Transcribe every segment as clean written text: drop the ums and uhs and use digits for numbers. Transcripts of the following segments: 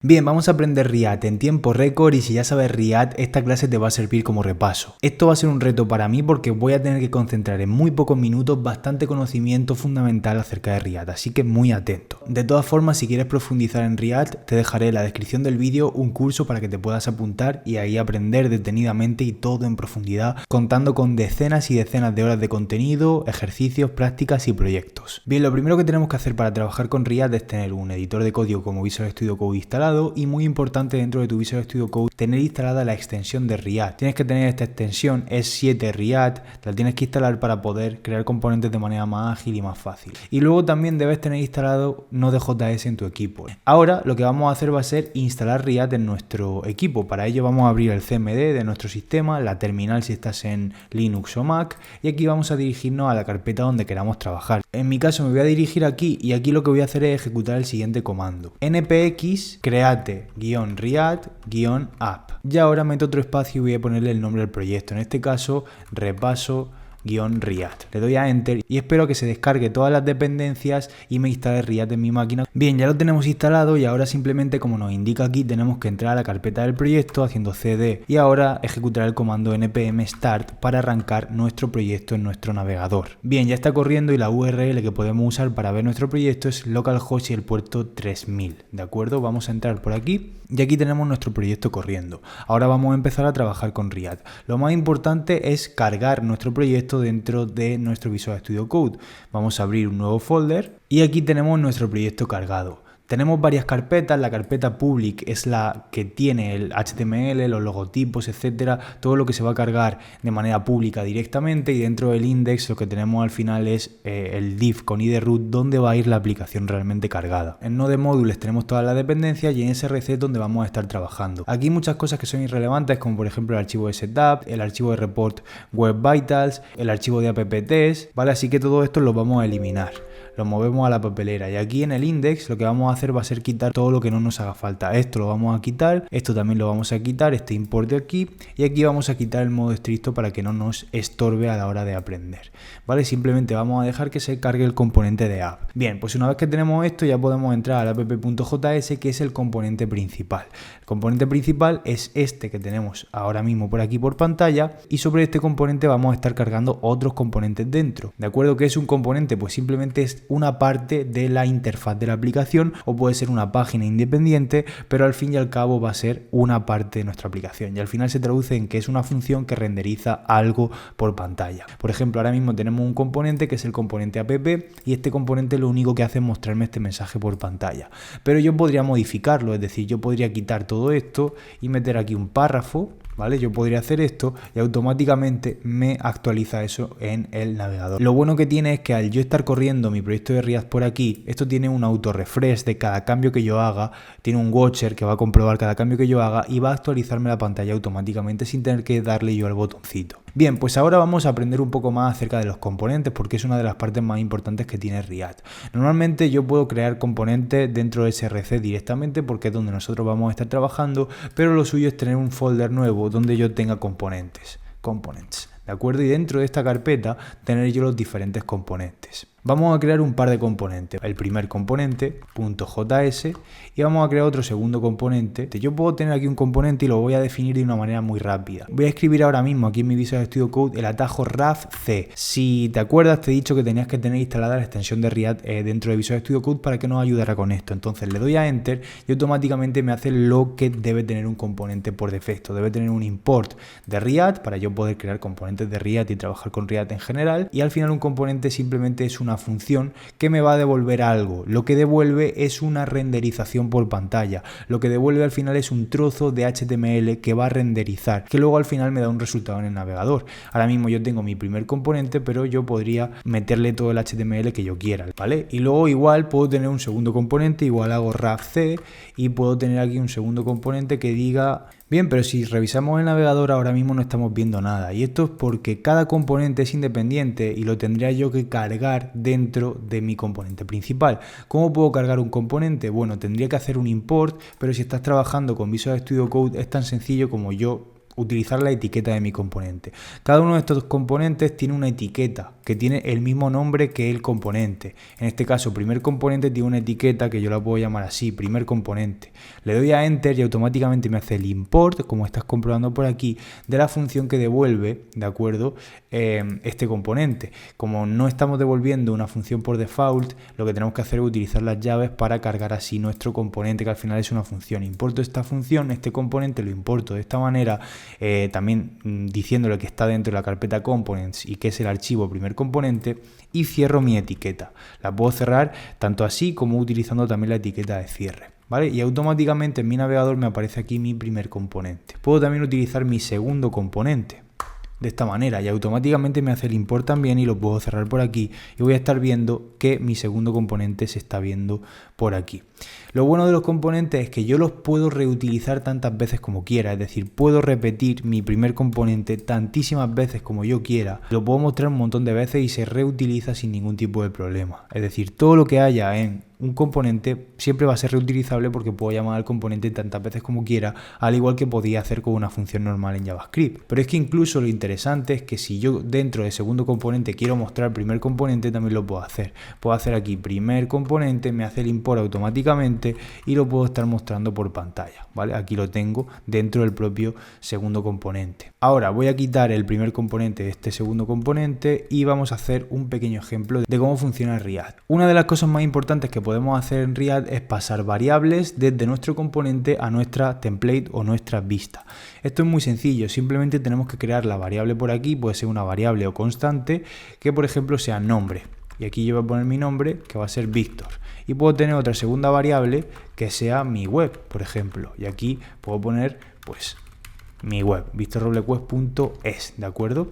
Bien, vamos a aprender React en tiempo récord y si ya sabes React, esta clase te va a servir como repaso. Esto va a ser un reto para mí porque voy a tener que concentrar en muy pocos minutos bastante conocimiento fundamental acerca de React, así que muy atento. De todas formas, si quieres profundizar en React, te dejaré en la descripción del vídeo un curso para que te puedas apuntar y ahí aprender detenidamente y todo en profundidad, contando con decenas y decenas de horas de contenido, ejercicios, prácticas y proyectos. Bien, lo primero que tenemos que hacer para trabajar con React es tener un editor de código como Visual Studio Code instalado y muy importante dentro de tu Visual Studio Code tener instalada la extensión de React. Tienes que tener esta extensión, es 7 React, la tienes que instalar para poder crear componentes de manera más ágil y más fácil. Y luego también debes tener instalado Node.js en tu equipo. Ahora lo que vamos a hacer va a ser instalar React en nuestro equipo. Para ello vamos a abrir el CMD de nuestro sistema, la terminal si estás en Linux o Mac y aquí vamos a dirigirnos a la carpeta donde queramos trabajar. En mi caso me voy a dirigir aquí y aquí lo que voy a hacer es ejecutar el siguiente comando. npx create-react-app. Y ahora meto otro espacio y voy a ponerle el nombre del proyecto. En este caso, repaso-react. Le doy a Enter y espero que se descargue todas las dependencias y me instale React en mi máquina. Bien, ya lo tenemos instalado y ahora simplemente, como nos indica aquí, tenemos que entrar a la carpeta del proyecto haciendo cd y ahora ejecutar el comando npm start para arrancar nuestro proyecto en nuestro navegador. Bien, ya está corriendo y la URL que podemos usar para ver nuestro proyecto es localhost y el puerto 3000. ¿De acuerdo? Vamos a entrar por aquí y aquí tenemos nuestro proyecto corriendo. Ahora vamos a empezar a trabajar con React. Lo más importante es cargar nuestro proyecto dentro de nuestro Visual Studio Code. Vamos a abrir un nuevo folder y aquí tenemos nuestro proyecto cargado. Tenemos varias carpetas, la carpeta public es la que tiene el HTML, los logotipos, etcétera, todo lo que se va a cargar de manera pública directamente y dentro del index lo que tenemos al final es el div con id root donde va a ir la aplicación realmente cargada. En Node Modules tenemos todas las dependencias y en SRC es donde vamos a estar trabajando. Aquí hay muchas cosas que son irrelevantes como por ejemplo el archivo de setup, el archivo de report web vitals, el archivo de app-test, ¿vale? Así que todo esto lo vamos a eliminar. Lo movemos a la papelera y aquí en el index lo que vamos a hacer va a ser quitar todo lo que no nos haga falta. Esto lo vamos a quitar, esto también lo vamos a quitar, este import de aquí y aquí vamos a quitar el modo estricto para que no nos estorbe a la hora de aprender, ¿vale? Simplemente vamos a dejar que se cargue el componente de app. Bien, pues una vez que tenemos esto ya podemos entrar al app.js que es el componente principal. El componente principal es este que tenemos ahora mismo por aquí por pantalla y sobre este componente vamos a estar cargando otros componentes dentro. ¿De acuerdo? ¿Qué es un componente? Pues simplemente es una parte de la interfaz de la aplicación o puede ser una página independiente, pero al fin y al cabo va a ser una parte de nuestra aplicación y al final se traduce en que es una función que renderiza algo por pantalla. Por ejemplo, ahora mismo tenemos un componente que es el componente app y este componente lo único que hace es mostrarme este mensaje por pantalla, pero yo podría modificarlo, es decir, yo podría quitar todo esto y meter aquí un párrafo, ¿vale? Yo podría hacer esto y automáticamente me actualiza eso en el navegador. Lo bueno que tiene es que al yo estar corriendo mi proyecto de React por aquí, esto tiene un auto refresh de cada cambio que yo haga, tiene un watcher que va a comprobar cada cambio que yo haga y va a actualizarme la pantalla automáticamente sin tener que darle yo al botoncito. Bien, pues ahora vamos a aprender un poco más acerca de los componentes porque es una de las partes más importantes que tiene React. Normalmente yo puedo crear componentes dentro de SRC directamente porque es donde nosotros vamos a estar trabajando, pero lo suyo es tener un folder nuevo donde yo tenga components, ¿de acuerdo? Y dentro de esta carpeta tener yo los diferentes componentes. Vamos a crear un par de componentes. El primer componente, .js, y vamos a crear otro segundo componente. Yo puedo tener aquí un componente y lo voy a definir de una manera muy rápida. Voy a escribir ahora mismo aquí en mi Visual Studio Code el atajo rafc. Si te acuerdas, te he dicho que tenías que tener instalada la extensión de React dentro de Visual Studio Code para que nos ayudara con esto. Entonces le doy a Enter y automáticamente me hace lo que debe tener un componente por defecto. Debe tener un import de React para yo poder crear componentes de React y trabajar con React en general. Y al final un componente simplemente es una función que me va a devolver algo. Lo que devuelve es una renderización por pantalla. Lo que devuelve al final es un trozo de HTML que va a renderizar, que luego al final me da un resultado en el navegador. Ahora mismo yo tengo mi primer componente, pero yo podría meterle todo el HTML que yo quiera, ¿vale? Y luego igual puedo tener un segundo componente, igual hago rafc y puedo tener aquí un segundo componente que diga... Bien, pero si revisamos el navegador ahora mismo no estamos viendo nada y esto es porque cada componente es independiente y lo tendría yo que cargar dentro de mi componente principal. ¿Cómo puedo cargar un componente? Bueno, tendría que hacer un import, pero si estás trabajando con Visual Studio Code es tan sencillo como yo utilizar la etiqueta de mi componente. Cada uno de estos componentes tiene una etiqueta que tiene el mismo nombre que el componente. En este caso, primer componente tiene una etiqueta que yo la puedo llamar así, primer componente. Le doy a Enter y automáticamente me hace el import, como estás comprobando por aquí, de la función que devuelve, ¿de acuerdo? Este componente. Como no estamos devolviendo una función por default, lo que tenemos que hacer es utilizar las llaves para cargar así nuestro componente, que al final es una función. Importo esta función, este componente lo importo de esta manera, también diciéndole que está dentro de la carpeta components y que es el archivo primer componente, y cierro mi etiqueta. La puedo cerrar tanto así como utilizando también la etiqueta de cierre, ¿vale? Y automáticamente en mi navegador me aparece aquí mi primer componente. Puedo también utilizar mi segundo componente de esta manera y automáticamente me hace el import también y lo puedo cerrar por aquí y voy a estar viendo que mi segundo componente se está viendo por aquí. Lo bueno de los componentes es que yo los puedo reutilizar tantas veces como quiera, es decir, puedo repetir mi primer componente tantísimas veces como yo quiera, lo puedo mostrar un montón de veces y se reutiliza sin ningún tipo de problema. Es decir, todo lo que haya en un componente siempre va a ser reutilizable porque puedo llamar al componente tantas veces como quiera, al igual que podía hacer con una función normal en JavaScript. Pero es que incluso lo interesante es que si yo dentro del segundo componente quiero mostrar el primer componente, también lo puedo hacer. Puedo hacer aquí primer componente, me hace el import automáticamente y lo puedo estar mostrando por pantalla, ¿vale? Aquí lo tengo dentro del propio segundo componente. Ahora voy a quitar el primer componente de este segundo componente y vamos a hacer un pequeño ejemplo de cómo funciona React. Una de las cosas más importantes que podemos hacer en React es pasar variables desde nuestro componente a nuestra template o nuestra vista. Esto es muy sencillo, simplemente tenemos que crear la variable por aquí, puede ser una variable o constante que por ejemplo sea nombre. Y aquí yo voy a poner mi nombre, que va a ser Víctor. Y puedo tener otra segunda variable que sea mi web, por ejemplo. Y aquí puedo poner, pues, mi web, victorroblesweb.es, ¿de acuerdo?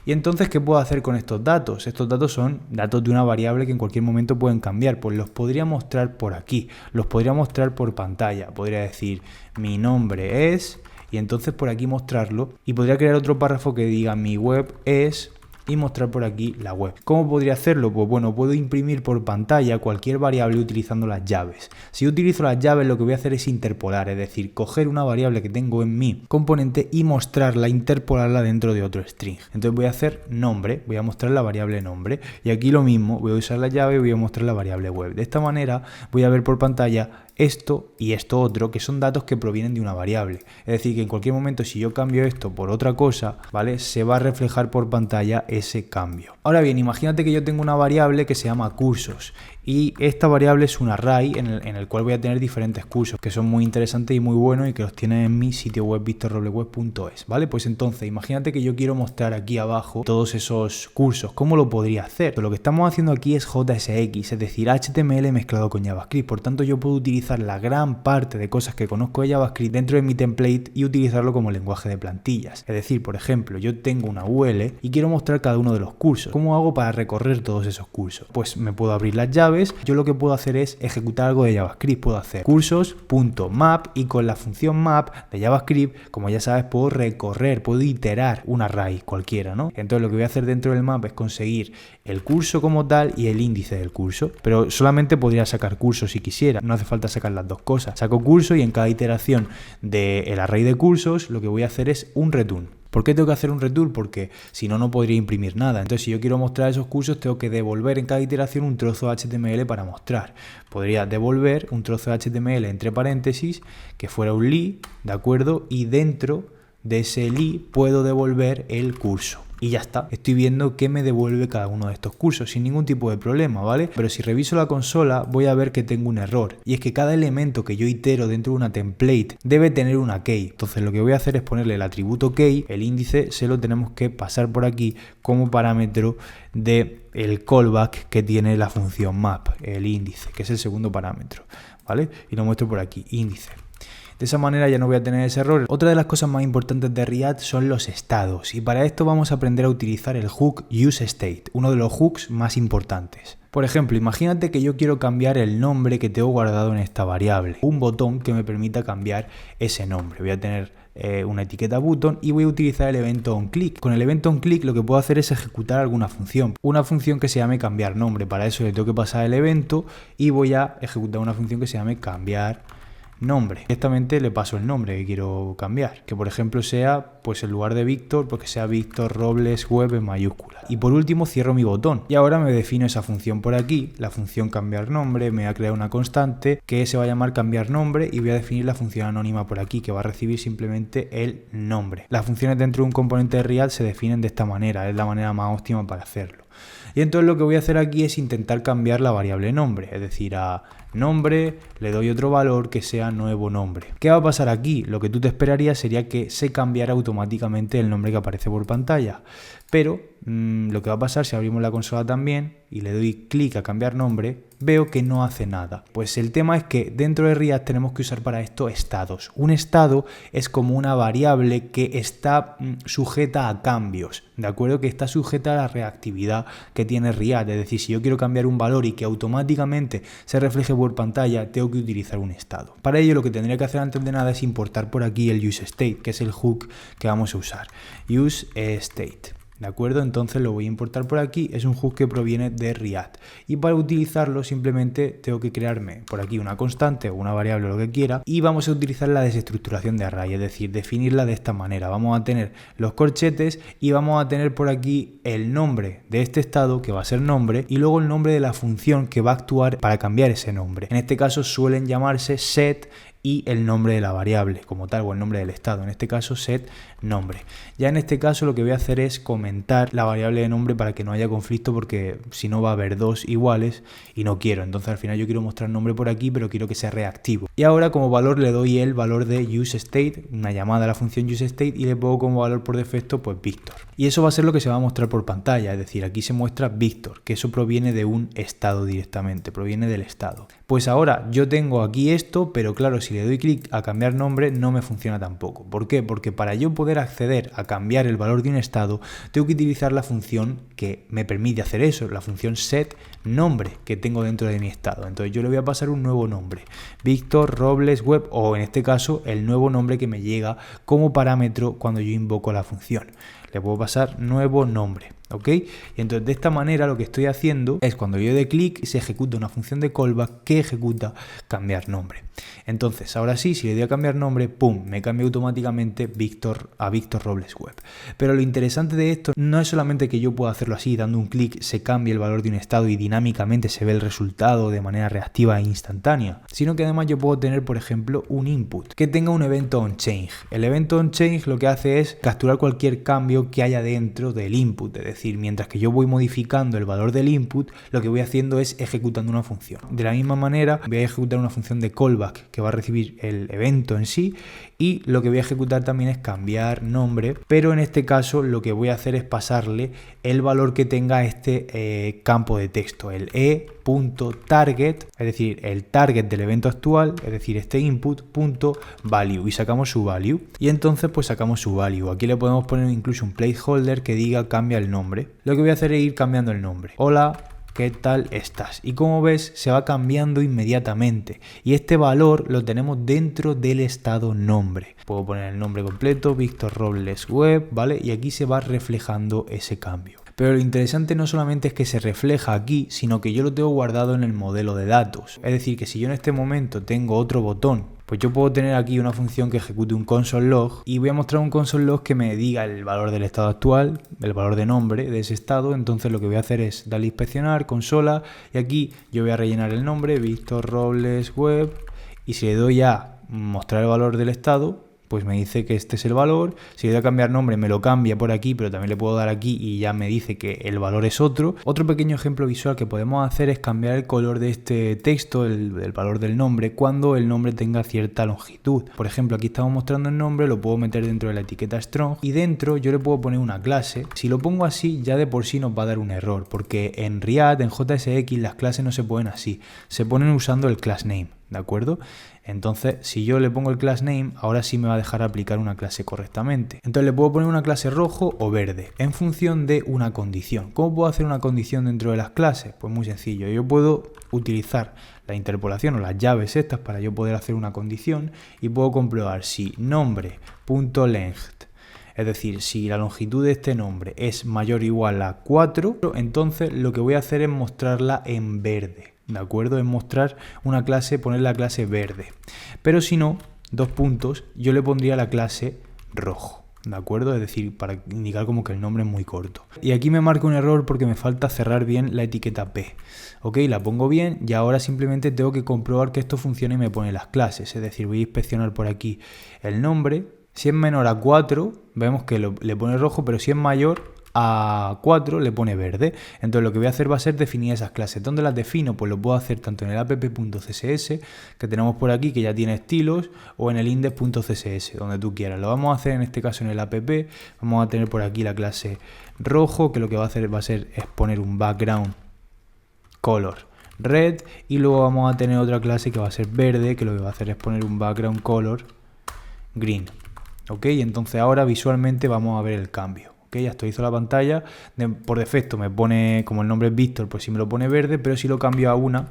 Y entonces, ¿qué puedo hacer con estos datos? Estos datos son datos de una variable que en cualquier momento pueden cambiar. Pues los podría mostrar por aquí, los podría mostrar por pantalla. Podría decir, mi nombre es, y entonces por aquí mostrarlo. Y podría crear otro párrafo que diga, mi web es, y mostrar por aquí la web. ¿Cómo podría hacerlo? Pues bueno, puedo imprimir por pantalla cualquier variable utilizando las llaves. Si utilizo las llaves, lo que voy a hacer es interpolar, es decir, coger una variable que tengo en mi componente y mostrarla, interpolarla dentro de otro string. Entonces voy a hacer nombre, voy a mostrar la variable nombre y aquí lo mismo, voy a usar la llave y voy a mostrar la variable web. De esta manera voy a ver por pantalla esto y esto otro, que son datos que provienen de una variable. Es decir, que en cualquier momento si yo cambio esto por otra cosa, ¿vale? Se va a reflejar por pantalla ese cambio. Ahora bien, imagínate que yo tengo una variable que se llama cursos y esta variable es un array en el cual voy a tener diferentes cursos que son muy interesantes y muy buenos y que los tienen en mi sitio web victorroblesweb.es, ¿vale? Pues entonces, imagínate que yo quiero mostrar aquí abajo todos esos cursos. ¿Cómo lo podría hacer? Pues lo que estamos haciendo aquí es JSX, es decir, HTML mezclado con JavaScript. Por tanto, yo puedo utilizar la gran parte de cosas que conozco de JavaScript dentro de mi template y utilizarlo como lenguaje de plantillas. Es decir, por ejemplo, yo tengo una UL y quiero mostrar cada uno de los cursos. ¿Cómo hago para recorrer todos esos cursos? Pues me puedo abrir las llaves. Yo lo que puedo hacer es ejecutar algo de JavaScript. Puedo hacer cursos.map y con la función map de JavaScript, como ya sabes, puedo recorrer, puedo iterar un array cualquiera, ¿no? Entonces lo que voy a hacer dentro del map es conseguir el curso como tal y el índice del curso. Pero solamente podría sacar cursos si quisiera. No hace falta sacar las dos cosas. Saco curso y en cada iteración del array de cursos lo que voy a hacer es un return. ¿Por qué tengo que hacer un return? Porque si no, no podría imprimir nada. Entonces, si yo quiero mostrar esos cursos, tengo que devolver en cada iteración un trozo de HTML para mostrar. Podría devolver un trozo de HTML entre paréntesis, que fuera un li, ¿de acuerdo? Y dentro de ese li puedo devolver el curso. Y ya está, estoy viendo qué me devuelve cada uno de estos cursos sin ningún tipo de problema, ¿vale? Pero si reviso la consola voy a ver que tengo un error y es que cada elemento que yo itero dentro de una template debe tener una key. Entonces lo que voy a hacer es ponerle el atributo key, el índice se lo tenemos que pasar por aquí como parámetro de el callback que tiene la función map, el índice, que es el segundo parámetro, ¿vale? Y lo muestro por aquí, índice. De esa manera ya no voy a tener ese error. Otra de las cosas más importantes de React son los estados y para esto vamos a aprender a utilizar el hook useState, uno de los hooks más importantes. Por ejemplo, imagínate que yo quiero cambiar el nombre que tengo guardado en esta variable, un botón que me permita cambiar ese nombre. Voy a tener una etiqueta button y voy a utilizar el evento onClick. Con el evento onClick lo que puedo hacer es ejecutar alguna función, una función que se llame cambiar nombre. Para eso le tengo que pasar el evento y voy a ejecutar una función que se llame cambiar nombre. Directamente le paso el nombre que quiero cambiar, que por ejemplo sea, pues en lugar de Víctor, porque sea Víctor Robles Web en mayúscula. Y por último cierro mi botón y ahora me defino esa función por aquí, la función cambiar nombre. Me va a crear una constante que se va a llamar cambiar nombre y voy a definir la función anónima por aquí, que va a recibir simplemente el nombre. Las funciones dentro de un componente de React se definen de esta manera, es la manera más óptima para hacerlo. Y entonces lo que voy a hacer aquí es intentar cambiar la variable nombre, es decir, a nombre le doy otro valor que sea nuevo nombre. ¿Qué va a pasar aquí? Lo que tú te esperarías sería que se cambiara automáticamente el nombre que aparece por pantalla, pero lo que va a pasar si abrimos la consola también y le doy clic a cambiar nombre, veo que no hace nada. Pues el tema es que dentro de React tenemos que usar para esto estados. Un estado es como una variable que está sujeta a cambios, ¿de acuerdo? Que está sujeta a la reactividad que tiene React. Es decir, si yo quiero cambiar un valor y que automáticamente se refleje por pantalla, tengo que utilizar un estado. Para ello lo que tendría que hacer antes de nada es importar por aquí el useState, que es el hook que vamos a usar. useState. ¿De acuerdo? Entonces lo voy a importar por aquí, es un hook que proviene de React y para utilizarlo simplemente tengo que crearme por aquí una constante o una variable o lo que quiera y vamos a utilizar la desestructuración de array, es decir, definirla de esta manera. Vamos a tener los corchetes y vamos a tener por aquí el nombre de este estado que va a ser nombre y luego el nombre de la función que va a actuar para cambiar ese nombre. En este caso suelen llamarse set y el nombre de la variable como tal o el nombre del estado, en este caso set nombre. Ya en este caso lo que voy a hacer es comentar la variable de nombre para que no haya conflicto, porque si no va a haber dos iguales y no quiero. Entonces al final yo quiero mostrar nombre por aquí, pero quiero que sea reactivo. Y ahora como valor le doy el valor de useState, una llamada a la función useState, y le pongo como valor por defecto pues Víctor. Y eso va a ser lo que se va a mostrar por pantalla, es decir, aquí se muestra Víctor, que eso proviene de un estado directamente, proviene del estado. Pues ahora yo tengo aquí esto, pero claro, si le doy clic a cambiar nombre no me funciona tampoco. ¿Por qué? Porque para yo poder acceder a cambiar el valor de un estado tengo que utilizar la función que me permite hacer eso, la función set nombre que tengo dentro de mi estado. Entonces yo le voy a pasar un nuevo nombre, Víctor Robles Web, o en este caso el nuevo nombre que me llega como parámetro cuando yo invoco la función. Le puedo pasar nuevo nombre, ¿ok? Y entonces de esta manera lo que estoy haciendo es cuando yo dé clic se ejecuta una función de callback que ejecuta cambiar nombre. Entonces ahora sí, si le doy a cambiar nombre, pum, me cambia automáticamente Víctor a Víctor Robles Web. Pero lo interesante de esto no es solamente que yo pueda hacerlo así, dando un clic se cambie el valor de un estado y dinámicamente se ve el resultado de manera reactiva e instantánea, sino que además yo puedo tener, por ejemplo, un input que tenga un evento onChange. El evento onChange lo que hace es capturar cualquier cambio que haya dentro del input, es decir, mientras que yo voy modificando el valor del input, lo que voy haciendo es ejecutando una función. De la misma manera voy a ejecutar una función de callback que va a recibir el evento en sí, y lo que voy a ejecutar también es cambiar nombre, pero en este caso lo que voy a hacer es pasarle el valor que tenga este campo de texto, el e.target, es decir, el target del evento actual, es decir, este input.value, y sacamos su value, y entonces pues sacamos su value. Aquí le podemos poner incluso un placeholder que diga cambia el nombre. Lo que voy a hacer es ir cambiando el nombre. Hola, ¿qué tal estás? Y como ves se va cambiando inmediatamente y este valor lo tenemos dentro del estado nombre. Puedo poner el nombre completo, Víctor Robles Web, ¿vale? Y aquí se va reflejando ese cambio. Pero lo interesante no solamente es que se refleja aquí, sino que yo lo tengo guardado en el modelo de datos. Es decir, que si yo en este momento tengo otro botón, pues yo puedo tener aquí una función que ejecute un console log y voy a mostrar un console log que me diga el valor del estado actual, el valor de nombre de ese estado. Entonces lo que voy a hacer es darle a inspeccionar, consola, y aquí yo voy a rellenar el nombre, Víctor Robles Web, y si le doy a mostrar el valor del estado, pues me dice que este es el valor. Si le doy a cambiar nombre me lo cambia por aquí, pero también le puedo dar aquí y ya me dice que el valor es otro. Otro pequeño ejemplo visual que podemos hacer es cambiar el color de este texto, el valor del nombre, cuando el nombre tenga cierta longitud. Por ejemplo, aquí estamos mostrando el nombre, lo puedo meter dentro de la etiqueta strong y dentro yo le puedo poner una clase. Si lo pongo así ya de por sí nos va a dar un error, porque en React, en JSX, las clases no se ponen así, se ponen usando el class name, ¿de acuerdo? Entonces, si yo le pongo el class name, ahora sí me va a dejar aplicar una clase correctamente. Entonces le puedo poner una clase rojo o verde en función de una condición. ¿Cómo puedo hacer una condición dentro de las clases? Pues muy sencillo, yo puedo utilizar la interpolación o las llaves estas para yo poder hacer una condición y puedo comprobar si nombre.length, es decir, si la longitud de este nombre es mayor o igual a 4, entonces lo que voy a hacer es mostrarla en verde. ¿de acuerdo? Es mostrar una clase, poner la clase verde. Pero si no, 2 puntos, yo le pondría la clase rojo. ¿De acuerdo? Es decir, para indicar como que el nombre es muy corto. Y aquí me marca un error porque me falta cerrar bien la etiqueta P. Ok, la pongo bien y ahora simplemente tengo que comprobar que esto funcione y me pone las clases. Es decir, voy a inspeccionar por aquí el nombre. Si es menor a 4, vemos que le pone rojo, pero si es mayor a 4 le pone verde. Entonces lo que voy a hacer va a ser definir esas clases. ¿Dónde las defino? Pues lo puedo hacer tanto en el app.css que tenemos por aquí, que ya tiene estilos, o en el index.css, donde tú quieras. Lo vamos a hacer en este caso en el app. Vamos a tener por aquí la clase rojo, que lo que va a hacer es poner un background color red, y luego vamos a tener otra clase que va a ser verde, que lo que va a hacer es poner un background color green. Ok, entonces ahora visualmente vamos a ver el cambio. Ya actualizo la pantalla, por defecto me pone, como el nombre es Víctor, pues sí me lo pone verde, pero si lo cambio a una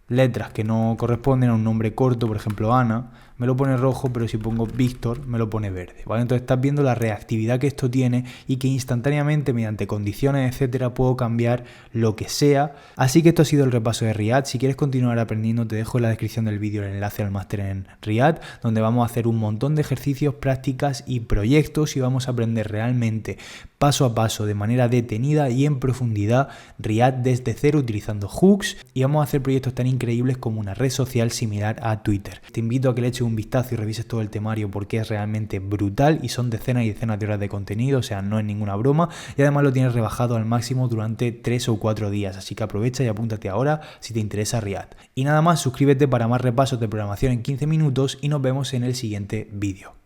letras que no corresponden a un nombre corto, por ejemplo Ana, me lo pone rojo, pero si pongo Víctor me lo pone verde, ¿vale? Entonces estás viendo la reactividad que esto tiene y que instantáneamente, mediante condiciones, etcétera, puedo cambiar lo que sea. Así que esto ha sido el repaso de React. Si quieres continuar aprendiendo, te dejo en la descripción del vídeo el enlace al máster en React, donde vamos a hacer un montón de ejercicios, prácticas y proyectos y vamos a aprender realmente paso a paso, de manera detenida y en profundidad, React desde cero utilizando hooks, y vamos a hacer proyectos tan increíbles como una red social similar a Twitter. Te invito a que le eches un vistazo y revises todo el temario porque es realmente brutal y son decenas y decenas de horas de contenido, o sea, no es ninguna broma, y además lo tienes rebajado al máximo durante 3 o 4 días, así que aprovecha y apúntate ahora si te interesa React. Y nada más, suscríbete para más repasos de programación en 15 minutos y nos vemos en el siguiente vídeo.